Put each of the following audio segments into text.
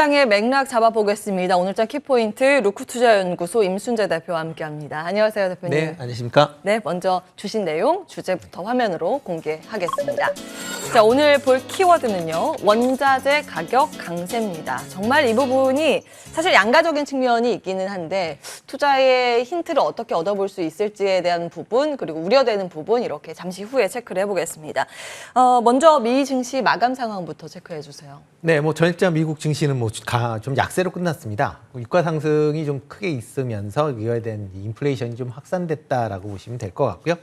시장의 맥락 잡아보겠습니다. 오늘장 키포인트 루크투자연구소 임순재 대표와 함께합니다. 안녕하세요, 대표님. 네, 안녕하십니까? 네, 먼저 주신 내용 주제부터 화면으로 공개하겠습니다. 자, 오늘 볼 키워드는요, 원자재 가격 강세입니다. 정말 이 부분이 사실 양가적인 측면이 있기는 한데 투자의 힌트를 어떻게 얻어볼 수 있을지에 대한 부분, 그리고 우려되는 부분 이렇게 잠시 후에 체크를 해보겠습니다. 먼저 미 증시 마감 상황부터 체크해 주세요. 네, 전일장 미국 증시는 좀 약세로 끝났습니다. 유가 상승이 좀 크게 있으면서 이거에 대한 인플레이션이 좀 확산됐다라고 보시면 될 것 같고요.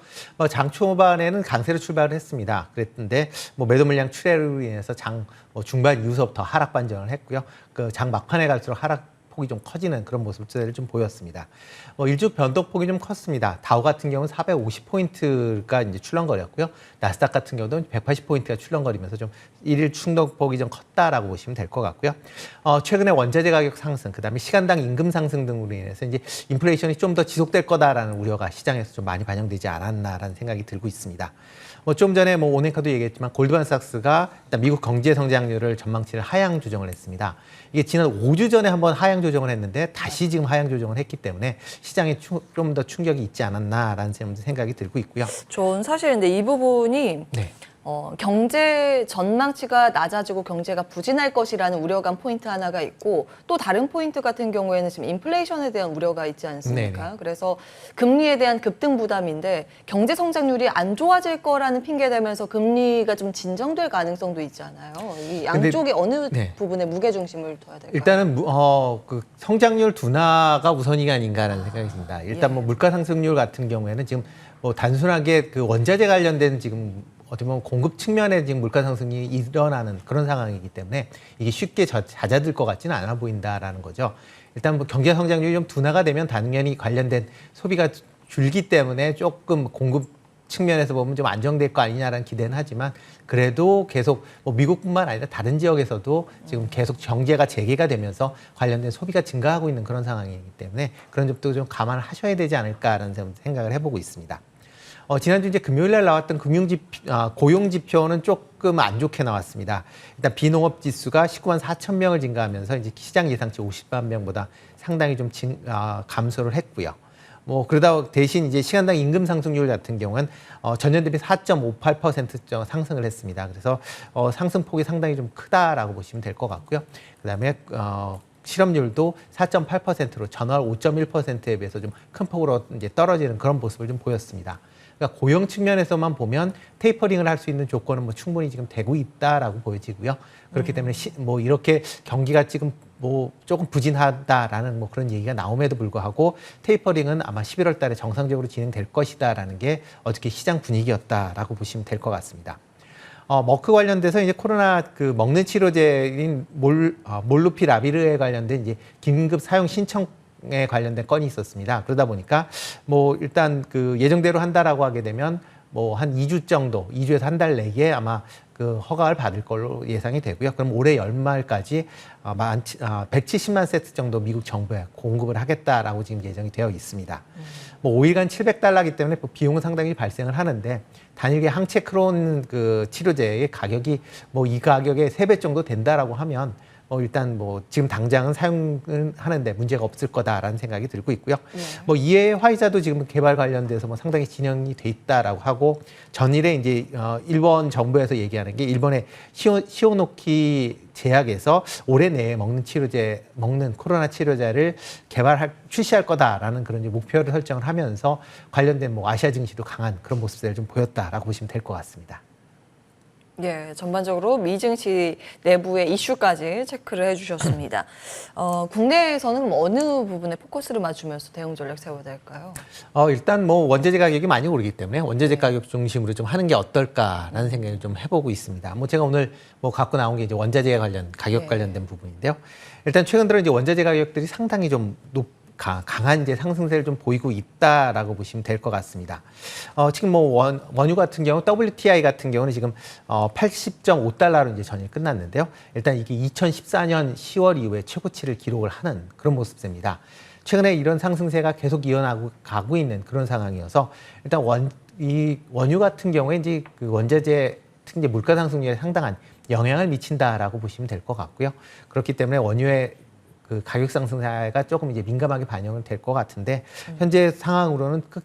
장 초반에는 강세로 출발을 했습니다. 그랬는데 매도 물량 출회로 인해서 장 중반 이후서부터 하락 반전을 했고요. 그 장 막판에 갈수록 하락폭이 좀 커지는 그런 모습들을 좀 보였습니다. 일주 변동폭이 좀 컸습니다. 다우 같은 경우는 450포인트가 이제 출렁거렸고요. 나스닥 같은 경우도 180포인트가 출렁거리면서 좀 일일 충격폭이 좀 컸다라고 보시면 될 것 같고요. 최근에 원자재 가격 상승, 그다음에 시간당 임금 상승 등으로 인해서 이제 인플레이션이 좀 더 지속될 거다라는 우려가 시장에서 좀 많이 반영되지 않았나라는 생각이 들고 있습니다. 좀 전에 오네카도 얘기했지만 골드만삭스가 일단 미국 경제 성장률을 전망치를 하향 조정을 했습니다. 이게 지난 5주 전에 한번 하향 조정을 했는데 다시 지금 하향 조정을 했기 때문에 시장에 좀 더 충격이 있지 않았나라는 생각이 들고 있고요. 전 사실 근데 이 부분이 네. 경제 전망치가 낮아지고 경제가 부진할 것이라는 우려감 포인트 하나가 있고 또 다른 포인트 같은 경우에는 지금 인플레이션에 대한 우려가 있지 않습니까? 네네. 그래서 금리에 대한 급등 부담인데 경제 성장률이 안 좋아질 거라는 핑계 대면서 금리가 좀 진정될 가능성도 있잖아요. 이 양쪽이 어느 네. 부분에 무게 중심을 둬야 될까요? 일단은 그 성장률 둔화가 우선이 아닌가라는 생각이 듭니다. 일단 예. 물가 상승률 같은 경우에는 지금 단순하게 그 원자재 관련된 지금 어떻게 보면 공급 측면에 지금 물가 상승이 일어나는 그런 상황이기 때문에 이게 쉽게 잦아들 것 같지는 않아 보인다라는 거죠. 일단 경제 성장률이 좀 둔화가 되면 당연히 관련된 소비가 줄기 때문에 조금 공급 측면에서 보면 좀 안정될 거 아니냐라는 기대는 하지만 그래도 계속 미국뿐만 아니라 다른 지역에서도 지금 계속 경제가 재개가 되면서 관련된 소비가 증가하고 있는 그런 상황이기 때문에 그런 점도 좀 감안을 하셔야 되지 않을까라는 생각을 해보고 있습니다. 지난주 이제 금요일 날 나왔던 고용 지표는 조금 안 좋게 나왔습니다. 일단 비농업 지수가 19만 4천 명을 증가하면서 이제 시장 예상치 50만 명보다 상당히 좀 감소를 했고요. 그러다 대신 이제 시간당 임금 상승률 같은 경우는 전년 대비 4.58% 상승을 했습니다. 그래서 상승폭이 상당히 좀 크다라고 보시면 될 것 같고요. 그다음에 실업률도 4.8%로 전월 5.1%에 비해서 좀 큰 폭으로 이제 떨어지는 그런 모습을 좀 보였습니다. 그러니까 고용 측면에서만 보면 테이퍼링을 할 수 있는 조건은 충분히 지금 되고 있다라고 보여지고요. 그렇기 때문에 이렇게 경기가 지금 조금 부진하다라는 그런 얘기가 나옴에도 불구하고 테이퍼링은 아마 11월 달에 정상적으로 진행될 것이다라는 게 어저께 시장 분위기였다라고 보시면 될 것 같습니다. 머크 관련돼서 이제 코로나 먹는 치료제인 몰누피라비르에 관련된 이제 긴급 사용 신청에 관련된 건이 있었습니다. 그러다 보니까 일단 예정대로 한다라고 하게 되면 한 2주 정도, 2주에서 한 달 내에 아마 허가를 받을 걸로 예상이 되고요. 그럼 올해 연말까지 170만 세트 정도 미국 정부에 공급을 하겠다라고 지금 예정이 되어 있습니다. 5일간 $700이기 때문에 비용은 상당히 발생을 하는데 단일계 항체 크론 치료제의 가격이 이 가격의 3배 정도 된다라고 하면 일단 지금 당장은 사용을 하는데 문제가 없을 거다라는 생각이 들고 있고요. 이외에 화이자도 지금 개발 관련돼서 상당히 진행이 돼 있다라고 하고 전일에 이제 일본 정부에서 얘기하는 게 일본의 시오노키 제약에서 올해 내에 먹는 코로나 치료제를 출시할 거다라는 그런 이제 목표를 설정을 하면서 관련된 아시아 증시도 강한 그런 모습들을 좀 보였다라고 보시면 될 것 같습니다. 예, 전반적으로 미 증시 내부의 이슈까지 체크를 해주셨습니다. 국내에서는 어느 부분에 포커스를 맞추면서 대응 전략 세워야 될까요? 일단 원자재 가격이 많이 오르기 때문에 원자재 가격 중심으로 좀 하는 게 어떨까라는 생각을 좀 해보고 있습니다. 제가 오늘 갖고 나온 게 이제 원자재 가격 관련된 부분인데요. 일단 최근 들어 이제 원자재 가격들이 상당히 좀 강한 이제 상승세를 좀 보이고 있다라고 보시면 될 것 같습니다. 지금 원유 같은 경우 WTI 같은 경우는 지금 80.5달러로 이제 전일 끝났는데요. 일단 이게 2014년 10월 이후에 최고치를 기록을 하는 그런 모습입니다. 최근에 이런 상승세가 계속 이어나고 있는 그런 상황이어서 일단 이 원유 같은 경우에 이제 원자재 특히 이제 물가 상승률이 상당한 영향을 미친다라고 보시면 될 것 같고요. 그렇기 때문에 원유의 그 가격 상승세가 조금 이제 민감하게 반영을 될 것 같은데 현재 상황으로는 그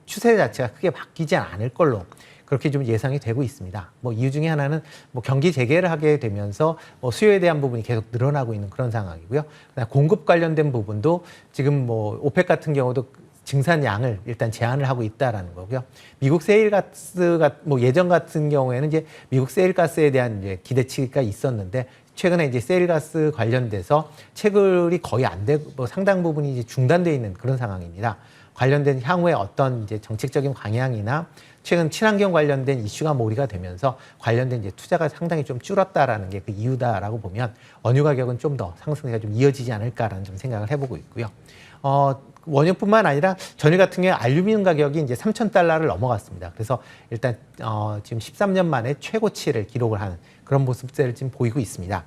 추세 자체가 크게 바뀌지 않을 걸로 그렇게 좀 예상이 되고 있습니다. 뭐 이유 중에 하나는 뭐 경기 재개를 하게 되면서 뭐 수요에 대한 부분이 계속 늘어나고 있는 그런 상황이고요. 그다음에 공급 관련된 부분도 지금 뭐 오펙 같은 경우도 증산량을 일단 제한을 하고 있다라는 거고요. 미국 세일가스가 뭐 예전 같은 경우에는 이제 미국 세일가스에 대한 이제 기대치가 있었는데 최근에 이제 세일가스 관련돼서 채굴이 거의 안 되고 뭐 상당 부분이 이제 중단돼 있는 그런 상황입니다. 관련된 향후에 어떤 이제 정책적인 방향이나 최근 친환경 관련된 이슈가 몰이가 되면서 관련된 이제 투자가 상당히 좀 줄었다라는 게 그 이유다라고 보면 원유 가격은 좀 더 상승세가 좀 이어지지 않을까라는 좀 생각을 해보고 있고요. 원유뿐만 아니라 전일 같은 경우에 알루미늄 가격이 이제 3,000달러를 넘어갔습니다. 그래서 일단 지금 13년 만에 최고치를 기록을 하는 그런 모습들을 지금 보이고 있습니다.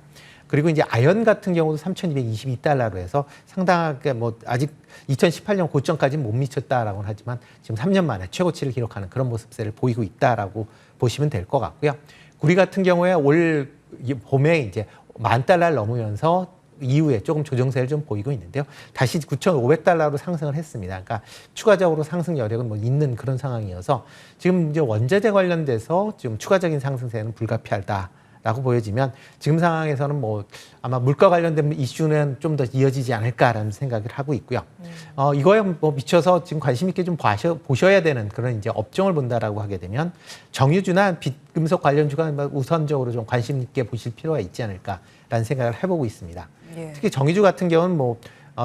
그리고 이제 아연 같은 경우도 3,222달러로 해서 상당하게 뭐 아직 2018년 고점까지는 못 미쳤다라고는 하지만 지금 3년 만에 최고치를 기록하는 그런 모습들을 보이고 있다라고 보시면 될 것 같고요. 구리 같은 경우에 올 봄에 이제 10,000달러를 넘으면서 이후에 조금 조정세를 좀 보이고 있는데요. 다시 9,500달러로 상승을 했습니다. 그러니까 추가적으로 상승 여력은 뭐 있는 그런 상황이어서 지금 이제 원자재 관련돼서 지금 추가적인 상승세는 불가피하다라고 보여지면 지금 상황에서는 뭐 아마 물가 관련된 이슈는 좀 더 이어지지 않을까라는 생각을 하고 있고요. 이거에 뭐 미쳐서 지금 관심 있게 좀 보셔야 되는 그런 이제 업종을 본다라고 하게 되면 정유주나 비금속 관련주가 우선적으로 좀 관심 있게 보실 필요가 있지 않을까라는 생각을 해보고 있습니다. 예. 특히 정유주 같은 경우는 뭐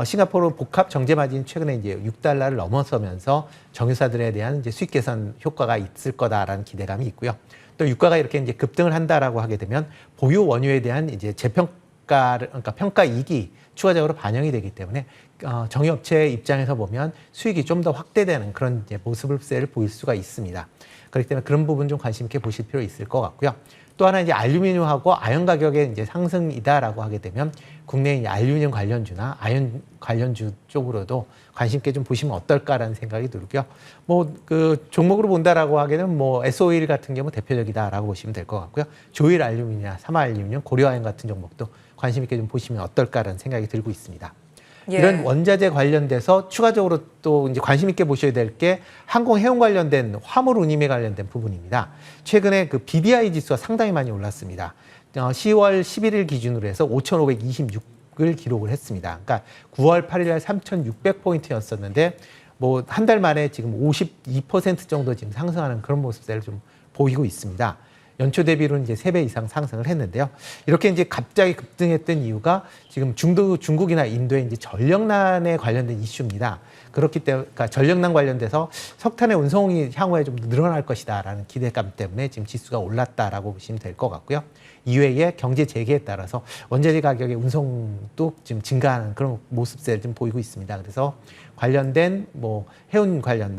싱가포르 복합 정제 마진 최근에 이제 6달러를 넘어서면서 정유사들에 대한 이제 수익 개선 효과가 있을 거다라는 기대감이 있고요. 또 유가가 이렇게 이제 급등을 한다라고 하게 되면 보유 원유에 대한 이제 그러니까 평가 이익이 추가적으로 반영이 되기 때문에 정유업체 입장에서 보면 수익이 좀 더 확대되는 그런 이제 모습을 보일 수가 있습니다. 그렇기 때문에 그런 부분 좀 관심 있게 보실 필요 있을 것 같고요. 또 하나 이제 알루미늄하고 아연 가격의 이제 상승이다라고 하게 되면 국내 이제 알루미늄 관련주나 아연 관련주 쪽으로도 관심 있게 좀 보시면 어떨까라는 생각이 들고요. 뭐 그 종목으로 본다라고 하게 되면 뭐 S-오일 같은 경우 대표적이다라고 보시면 될 것 같고요. 조일 알루미늄이나 삼화 알루미늄, 고려아연 같은 종목도 관심 있게 좀 보시면 어떨까라는 생각이 들고 있습니다. 예. 이런 원자재 관련돼서 추가적으로 또 이제 관심 있게 보셔야 될 게 항공 해운 관련된 화물 운임에 관련된 부분입니다. 최근에 그 BDI 지수가 상당히 많이 올랐습니다. 10월 11일 기준으로 해서 5,526을 기록을 했습니다. 그러니까 9월 8일 날 3,600포인트였었는데 뭐 한 달 만에 지금 52% 정도 지금 상승하는 그런 모습들을 좀 보이고 있습니다. 연초 대비로는 이제 3배 이상 상승을 했는데요. 이렇게 이제 갑자기 급등했던 이유가 지금 중국이나 인도의 이제 전력난에 관련된 이슈입니다. 그렇기 때문에 그러니까 전력난 관련돼서 석탄의 운송이 향후에 좀 늘어날 것이다라는 기대감 때문에 지금 지수가 올랐다라고 보시면 될 것 같고요. 이외에 경제 재개에 따라서 원자재 가격의 운송도 지금 증가하는 그런 모습들을 좀 보이고 있습니다. 그래서 관련된 뭐 해운 관련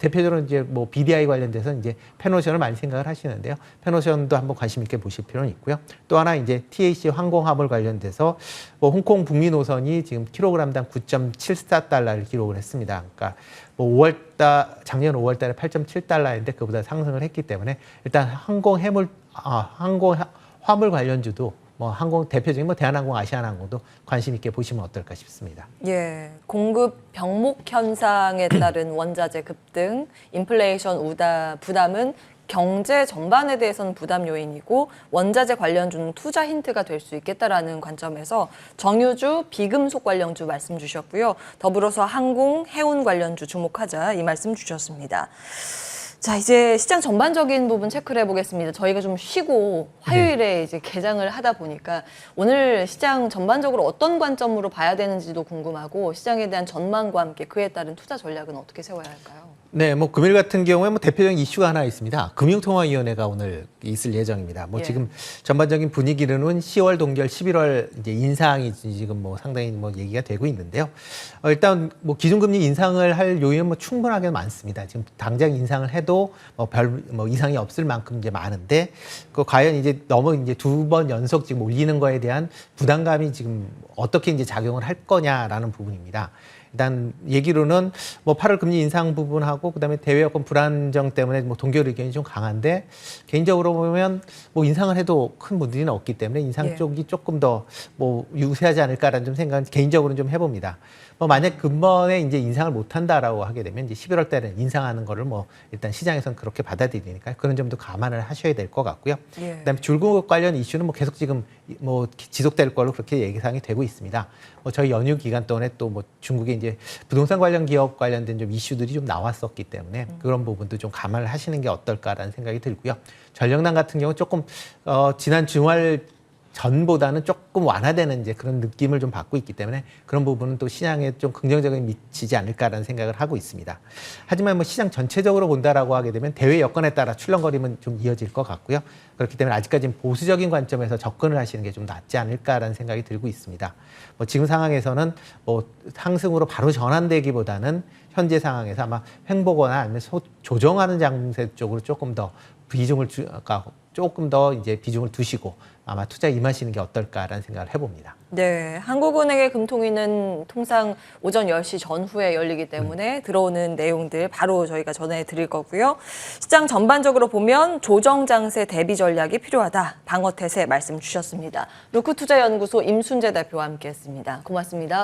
대표적으로 이제 뭐 BDI 관련돼서 이제 페노션을 많이 생각을 하시는데요. 페노션도 한번 관심 있게 보실 필요는 있고요. 또 하나 이제 TAC 항공화물 관련돼서 뭐 홍콩 북미 노선이 지금 킬로그램당 9.74달러를 기록을 했습니다. 그러니까 뭐 작년 5월달에 8.7달러인데 그보다 상승을 했기 때문에 일단 항공 화물 관련주도 뭐 항공 대표적인 뭐 대한항공, 아시아나항공도 관심 있게 보시면 어떨까 싶습니다. 예, 공급 병목 현상에 따른 원자재 급등, 인플레이션 부담은 경제 전반에 대해서는 부담 요인이고 원자재 관련주는 투자 힌트가 될 수 있겠다라는 관점에서 정유주, 비금속 관련주 말씀 주셨고요. 더불어서 항공, 해운 관련주 주목하자 이 말씀 주셨습니다. 자, 이제 시장 전반적인 부분 체크를 해보겠습니다. 저희가 좀 쉬고 화요일에 이제 개장을 하다 보니까 오늘 시장 전반적으로 어떤 관점으로 봐야 되는지도 궁금하고 시장에 대한 전망과 함께 그에 따른 투자 전략은 어떻게 세워야 할까요? 네, 뭐 금일 같은 경우에 뭐 대표적인 이슈가 하나 있습니다. 금융통화위원회가 오늘 있을 예정입니다. 뭐 예. 지금 전반적인 분위기로는 10월 동결, 11월 이제 인상이 지금 뭐 상당히 뭐 얘기가 되고 있는데요. 일단 뭐 기준금리 인상을 할 요인은 뭐 충분하게 많습니다. 지금 당장 인상을 해도 뭐 이상이 없을 만큼 이제 많은데 그 과연 이제 너무 이제 2번 연속 지금 올리는 거에 대한 부담감이 지금 어떻게 이제 작용을 할 거냐라는 부분입니다. 일단 얘기로는 뭐 8월 금리 인상 부분하고 그다음에 대외 여건 불안정 때문에 뭐 동결 의견이 좀 강한데 개인적으로 보면 뭐 인상을 해도 큰 문제는 없기 때문에 인상 예. 쪽이 조금 더 뭐 유세하지 않을까라는 좀 생각은 개인적으로는 좀 해봅니다. 뭐 만약 근본에 이제 인상을 못 한다라고 하게 되면 이제 11월 달에 인상하는 거를 뭐 일단 시장에서는 그렇게 받아들이니까 그런 점도 감안을 하셔야 될 것 같고요. 예. 그다음에 줄곧 관련 이슈는 뭐 계속 지금 뭐 지속될 걸로 그렇게 예상이 되고 있습니다. 뭐 저희 연휴 기간 동안에 또 뭐 중국의 이제 부동산 관련 기업 관련된 좀 이슈들이 좀 나왔었기 때문에 그런 부분도 좀 감안을 하시는 게 어떨까라는 생각이 들고요. 전력난 같은 경우 조금 지난 주말 전보다는 조금 완화되는 이제 그런 느낌을 좀 받고 있기 때문에 그런 부분은 또 시장에 좀 긍정적인 미치지 않을까라는 생각을 하고 있습니다. 하지만 뭐 시장 전체적으로 본다라고 하게 되면 대외 여건에 따라 출렁거림은 좀 이어질 것 같고요. 그렇기 때문에 아직까지는 보수적인 관점에서 접근을 하시는 게 좀 낫지 않을까라는 생각이 들고 있습니다. 뭐 지금 상황에서는 뭐 상승으로 바로 전환되기보다는 현재 상황에서 아마 횡보거나 아니면 조정하는 장세 쪽으로 조금 더 조금 더 이제 비중을 두시고 아마 투자에 임하시는 게 어떨까라는 생각을 해봅니다. 네, 한국은행의 금통위는 통상 오전 10시 전후에 열리기 때문에 들어오는 내용들 바로 저희가 전해드릴 거고요. 시장 전반적으로 보면 조정 장세 대비 전략이 필요하다. 방어태세 말씀 주셨습니다. 루크투자연구소 임순재 대표와 함께했습니다. 고맙습니다.